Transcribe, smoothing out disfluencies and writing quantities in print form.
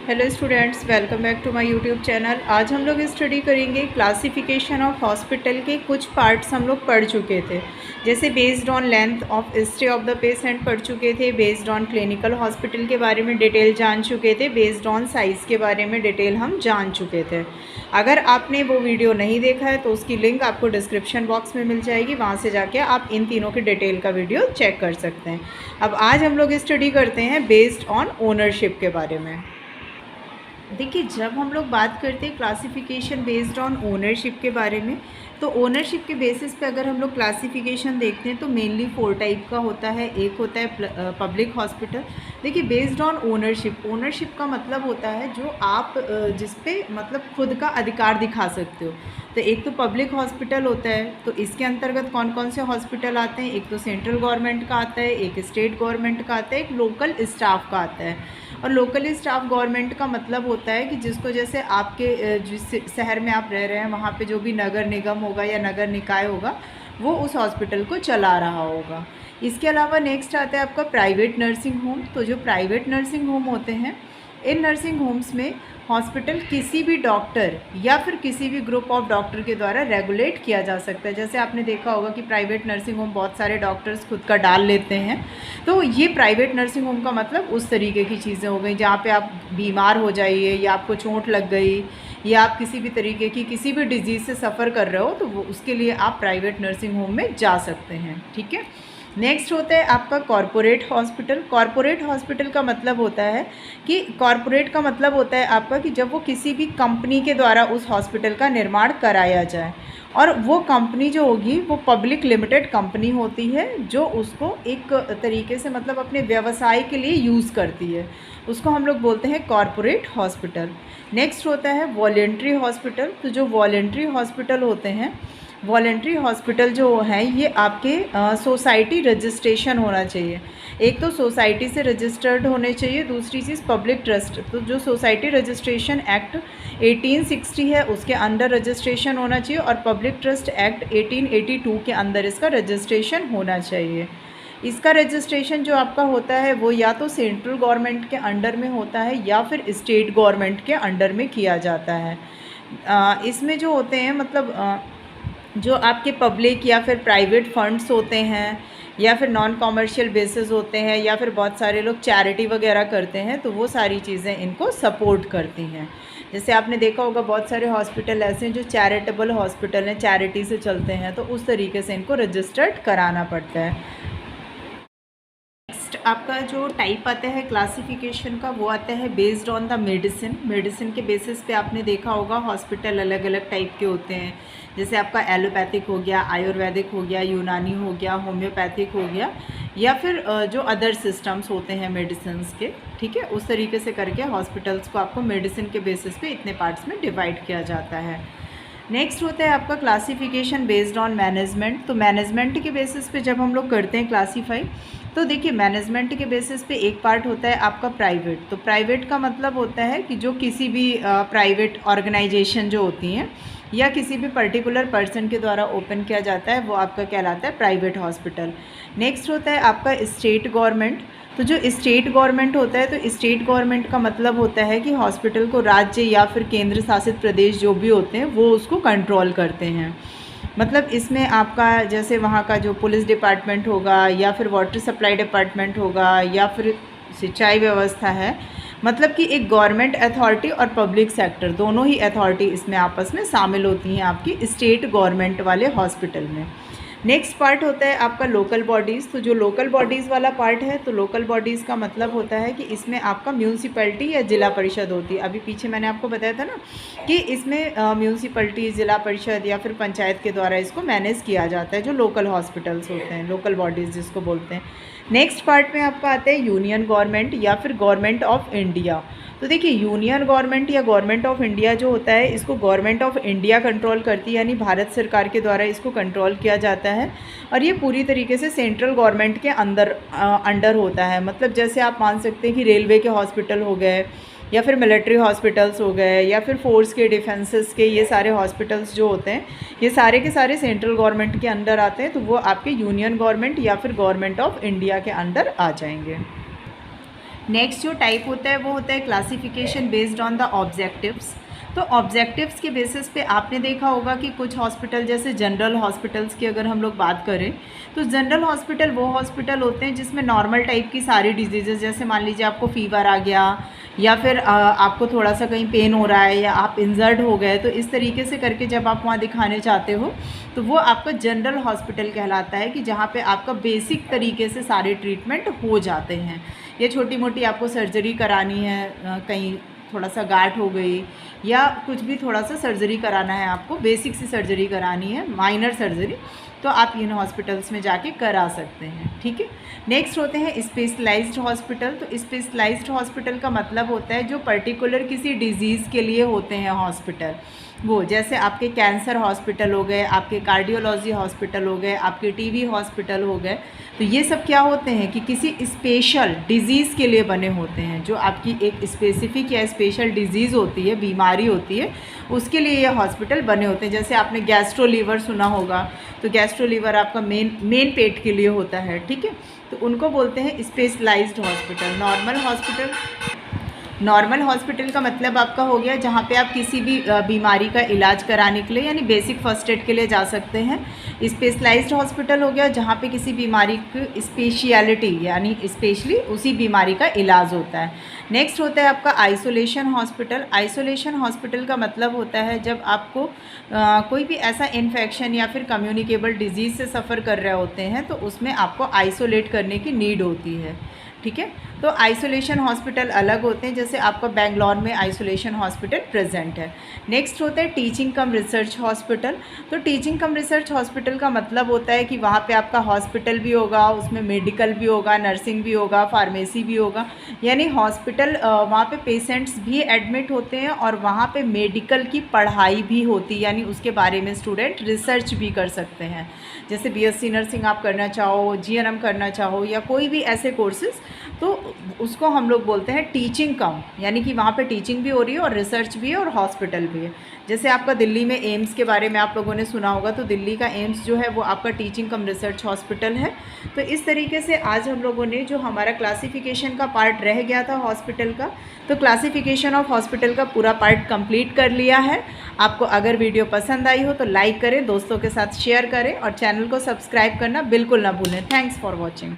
Hello students, welcome back to my YouTube channel. आज हम लोग स्टडी करेंगे क्लासिफिकेशन ऑफ हॉस्पिटल के कुछ पार्ट्स हम लोग पढ़ चुके थे। जैसे based on length of stay of the patient पढ़ चुके थे, बेस्ड ऑन क्लिनिकल हॉस्पिटल के बारे में डिटेल जान चुके थे, बेस्ड ऑन साइज़ के बारे में डिटेल हम जान चुके थे। अगर आपने वो वीडियो नहीं देखा है तो उसकी लिंक आपको डिस्क्रिप्शन बॉक्स में मिल जाएगी, वहाँ से जाके आप इन तीनों के डिटेल का वीडियो चेक कर सकते हैं। अब आज हम लोग स्टडी करते हैं बेस्ड ऑन ओनरशिप के बारे में। देखिए, जब हम लोग बात करते हैं क्लासिफिकेशन बेस्ड ऑन ओनरशिप के बारे में, तो ओनरशिप के बेसिस पे अगर हम लोग क्लासिफिकेशन देखते हैं तो मेनली 4 टाइप का होता है। एक होता है पब्लिक हॉस्पिटल। देखिए, बेस्ड ऑन ओनरशिप, ओनरशिप का मतलब होता है जो आप जिस पे मतलब खुद का अधिकार दिखा सकते हो। तो एक तो पब्लिक हॉस्पिटल होता है, तो इसके अंतर्गत कौन कौन से हॉस्पिटल आते हैं? एक तो सेंट्रल गवर्नमेंट का आता है, एक स्टेट गवर्नमेंट का आता है, एक लोकल स्टाफ का आता है। और लोकल स्टाफ गवर्नमेंट का मतलब होता है कि जिसको, जैसे आपके जिस शहर में आप रह रहे हैं वहाँ पे जो भी नगर निगम होगा या नगर निकाय होगा वो उस हॉस्पिटल को चला रहा होगा। इसके अलावा नेक्स्ट आता है आपका प्राइवेट नर्सिंग होम। तो जो प्राइवेट नर्सिंग होम होते हैं, इन नर्सिंग होम्स में हॉस्पिटल किसी भी डॉक्टर या फिर किसी भी ग्रुप ऑफ डॉक्टर के द्वारा रेगुलेट किया जा सकता है। जैसे आपने देखा होगा कि प्राइवेट नर्सिंग होम बहुत सारे डॉक्टर्स खुद का डाल लेते हैं, तो ये प्राइवेट नर्सिंग होम का मतलब उस तरीके की चीज़ें हो गई जहाँ पे आप बीमार हो जाइए या आपको चोट लग गई या आप किसी भी तरीके की किसी भी डिजीज़ से सफ़र कर रहे हो, तो वो उसके लिए आप प्राइवेट नर्सिंग होम में जा सकते हैं। ठीक है। नेक्स्ट होता है आपका कॉरपोरेट हॉस्पिटल। कॉरपोरेट हॉस्पिटल का मतलब होता है कि कॉरपोरेट का मतलब होता है आपका कि जब वो किसी भी कंपनी के द्वारा उस हॉस्पिटल का निर्माण कराया जाए, और वो कंपनी जो होगी वो पब्लिक लिमिटेड कंपनी होती है जो उसको एक तरीके से मतलब अपने व्यवसाय के लिए यूज़ करती है, उसको हम लोग बोलते हैं कॉरपोरेट हॉस्पिटल। नेक्स्ट होता है वॉलेंट्री हॉस्पिटल। तो जो वॉलेंट्री हॉस्पिटल होते हैं, वॉलेंट्री हॉस्पिटल जो है ये आपके सोसाइटी रजिस्ट्रेशन होना चाहिए। एक तो सोसाइटी से रजिस्टर्ड होने चाहिए, दूसरी चीज़ पब्लिक ट्रस्ट। तो जो सोसाइटी रजिस्ट्रेशन एक्ट 1860 है उसके अंडर रजिस्ट्रेशन होना चाहिए, और पब्लिक ट्रस्ट एक्ट 1882 के अंदर इसका रजिस्ट्रेशन होना चाहिए। इसका रजिस्ट्रेशन जो आपका होता है वो या तो सेंट्रल गवर्नमेंट के अंडर में होता है या फिर स्टेट गवर्नमेंट के अंडर में किया जाता है। इसमें जो होते हैं मतलब जो आपके पब्लिक या फिर प्राइवेट फंड्स होते हैं या फिर नॉन कॉमर्शियल बेसिस होते हैं या फिर बहुत सारे लोग चैरिटी वगैरह करते हैं, तो वो सारी चीज़ें इनको सपोर्ट करती हैं। जैसे आपने देखा होगा बहुत सारे हॉस्पिटल ऐसे हैं जो चैरिटेबल हॉस्पिटल हैं, चैरिटी से चलते हैं, तो उस तरीके से इनको रजिस्टर्ड कराना पड़ता है। आपका जो टाइप आता है क्लासिफिकेशन का वो आता है based on the medicine. Medicine के बेसिस पे आपने देखा होगा हॉस्पिटल अलग अलग टाइप के होते हैं। जैसे आपका एलोपैथिक हो गया, आयुर्वेदिक हो गया, यूनानी हो गया, होम्योपैथिक हो गया, या फिर जो अदर सिस्टम्स होते हैं मेडिसिन्स के। ठीक है, उस तरीके से करके हॉस्पिटल्स को आपको मेडिसिन के बेसिस पे इतने पार्ट्स में डिवाइड किया जाता है। नेक्स्ट होता है आपका क्लासिफिकेशन बेस्ड ऑन मैनेजमेंट। तो मैनेजमेंट के बेसिस पे जब हम लोग करते हैं क्लासीफाई, तो देखिए मैनेजमेंट के बेसिस पे एक पार्ट होता है आपका प्राइवेट। तो प्राइवेट का मतलब होता है कि जो किसी भी प्राइवेट ऑर्गेनाइजेशन जो होती हैं या किसी भी पर्टिकुलर पर्सन के द्वारा ओपन किया जाता है वो आपका कहलाता है प्राइवेट हॉस्पिटल। नेक्स्ट होता है आपका स्टेट गवर्नमेंट। तो जो स्टेट गवर्नमेंट होता है, तो स्टेट गवर्नमेंट का मतलब होता है कि हॉस्पिटल को राज्य या फिर केंद्र शासित प्रदेश जो भी होते हैं वो उसको कंट्रोल करते हैं। मतलब इसमें आपका जैसे वहाँ का जो पुलिस डिपार्टमेंट होगा या फिर वाटर सप्लाई डिपार्टमेंट होगा या फिर सिंचाई व्यवस्था है, मतलब कि एक गवर्नमेंट अथॉरिटी और पब्लिक सेक्टर दोनों ही अथॉरिटी इसमें आपस में शामिल होती हैं आपकी स्टेट गवर्नमेंट वाले हॉस्पिटल में। नेक्स्ट पार्ट होता है आपका लोकल बॉडीज़। तो जो लोकल बॉडीज़ वाला पार्ट है, तो लोकल बॉडीज़ का मतलब होता है कि इसमें आपका म्यूनसिपैलिटी या ज़िला परिषद होती है। अभी पीछे मैंने आपको बताया था ना कि इसमें म्यूनसिपैलिटी, ज़िला परिषद या फिर पंचायत के द्वारा इसको मैनेज किया जाता है, जो लोकल हॉस्पिटल्स होते हैं, लोकल बॉडीज़ जिसको बोलते हैं। नेक्स्ट पार्ट में आपका आता है यूनियन गवर्नमेंट या फिर गवर्नमेंट ऑफ इंडिया। तो देखिए, यूनियन गवर्नमेंट या गवर्नमेंट ऑफ इंडिया जो होता है इसको गवर्नमेंट ऑफ इंडिया कंट्रोल करती है, यानी भारत सरकार के द्वारा इसको कंट्रोल किया जाता है, और ये पूरी तरीके से सेंट्रल गवर्नमेंट के अंडर होता है। मतलब जैसे आप मान सकते हैं कि रेलवे के हॉस्पिटल हो गए या फिर मिलिट्री हॉस्पिटल्स हो गए या फिर फोर्स के, डिफेंसेस के, ये सारे हॉस्पिटल्स जो होते हैं ये सारे के सारे सेंट्रल गवर्नमेंट के अंडर आते हैं, तो वो आपके यूनियन गवर्नमेंट या फिर गवर्नमेंट ऑफ इंडिया के अंडर आ जाएंगे। नेक्स्ट जो टाइप होता है वो होता है classification based on the objectives. तो ऑब्जेक्टिव्स के बेसिस पे आपने देखा होगा कि कुछ हॉस्पिटल जैसे जनरल हॉस्पिटल्स की अगर हम लोग बात करें तो जनरल हॉस्पिटल वो हॉस्पिटल होते हैं जिसमें नॉर्मल टाइप की सारी डिजीज़ेस, जैसे मान लीजिए आपको फीवर आ गया या फिर आपको थोड़ा सा कहीं पेन हो रहा है या आप इंजर्ड हो गए, तो इस तरीके से करके जब आप वहाँ दिखाने जाते हो तो वो आपका जनरल हॉस्पिटल कहलाता है, कि जहाँ पे आपका बेसिक तरीके से सारे ट्रीटमेंट हो जाते हैं। या छोटी मोटी आपको सर्जरी करानी है, कहीं थोड़ा सा गांठ हो गई या कुछ भी थोड़ा सा सर्जरी कराना है, आपको बेसिक सी सर्जरी करानी है, माइनर सर्जरी, तो आप इन हॉस्पिटल्स में जाके करा सकते हैं। ठीक है। नेक्स्ट होते हैं स्पेशलाइज्ड हॉस्पिटल। तो स्पेशलाइज्ड हॉस्पिटल का मतलब होता है जो पर्टिकुलर किसी डिजीज़ के लिए होते हैं हॉस्पिटल, वो जैसे आपके कैंसर हॉस्पिटल हो गए, आपके कार्डियोलॉजी हॉस्पिटल हो गए, आपके टीबी हॉस्पिटल हो गए। तो ये सब क्या होते हैं कि किसी स्पेशल डिज़ीज़ के लिए बने होते हैं, जो आपकी एक स्पेसिफिक या स्पेशल डिज़ीज़ होती है, बीमारी होती है, उसके लिए ये हॉस्पिटल बने होते हैं। जैसे आपने गैस्ट्रो लीवर सुना होगा, तो गैस्ट्रो लीवर आपका मेन पेट के लिए होता है। ठीक है। तो उनको बोलते हैं स्पेशलाइज्ड हॉस्पिटल। नॉर्मल हॉस्पिटल का मतलब आपका हो गया जहाँ पे आप किसी भी बीमारी का इलाज कराने के लिए यानी बेसिक फर्स्ट एड के लिए जा सकते हैं। स्पेशलाइज्ड हॉस्पिटल हो गया जहाँ पे किसी बीमारी की स्पेशलिटी यानी स्पेशली उसी बीमारी का इलाज होता है। नेक्स्ट होता है आपका आइसोलेशन हॉस्पिटल। आइसोलेशन हॉस्पिटल का मतलब होता है जब आपको कोई भी ऐसा इन्फेक्शन या फिर कम्युनिकेबल डिजीज़ से सफ़र कर रहे होते हैं तो उसमें आपको आइसोलेट करने की नीड होती है। ठीक है। तो आइसोलेशन हॉस्पिटल अलग होते हैं, जैसे आपका बेंगलोर में आइसोलेशन हॉस्पिटल प्रेजेंट है। नेक्स्ट होता है टीचिंग कम रिसर्च हॉस्पिटल। तो टीचिंग कम रिसर्च हॉस्पिटल का मतलब होता है कि वहाँ पे आपका हॉस्पिटल भी होगा, उसमें मेडिकल भी होगा, नर्सिंग भी होगा, फार्मेसी भी होगा, यानी हॉस्पिटल वहाँ पे पेशेंट्स भी एडमिट होते हैं और वहाँ पे मेडिकल की पढ़ाई भी होती है, यानी उसके बारे में स्टूडेंट रिसर्च भी कर सकते हैं। जैसे बीएससी नर्सिंग आप करना चाहो, जीएनएम करना चाहो या कोई भी ऐसे कोर्सेज़, तो उसको हम लोग बोलते हैं टीचिंग कम, यानी कि वहाँ पे टीचिंग भी हो रही है और रिसर्च भी है और हॉस्पिटल भी है। जैसे आपका दिल्ली में एम्स के बारे में आप लोगों ने सुना होगा, तो दिल्ली का एम्स जो है वो आपका टीचिंग कम रिसर्च हॉस्पिटल है। तो इस तरीके से आज हम लोगों ने जो हमारा क्लासिफिकेशन का पार्ट रह गया था हॉस्पिटल का, तो क्लासिफिकेशन ऑफ हॉस्पिटल का पूरा पार्ट कंप्लीट कर लिया है। आपको अगर वीडियो पसंद आई हो तो लाइक करें, दोस्तों के साथ शेयर करें और चैनल को सब्सक्राइब करना बिल्कुल ना भूलें। Thanks for watching.